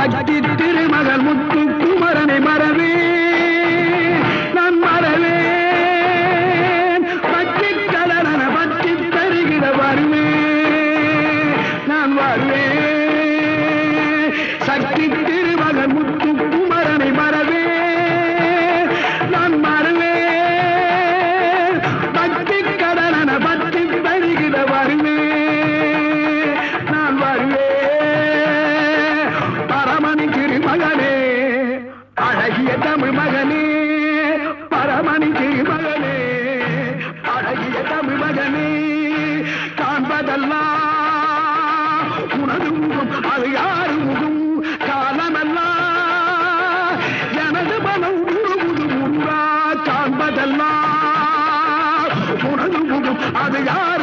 சக்தி திருமகள் முத்து குமரனை மறவே நான் மறவேன் பற்றி கடலன பற்றி தருகிற வருவேன் நான் வருவேன் சக்தி திருமகள் முத்து குமரனை மறவே நான் மறவேன் பற்றி கடலன பற்றி தருகிற வருவேன் நான் வருவேன் பரமணி திருமகனே அழகிய தமிழ் மகனே பரமணி திருமகனே அழகிய தமிழ் மகனே காண்பதெல்லாம் உனது முகம் அது யாரு முகம் காலமெல்லாம் எனது மனம் முழுமுது முருகா காண்பதெல்லாம் உனது முகம் அது யார்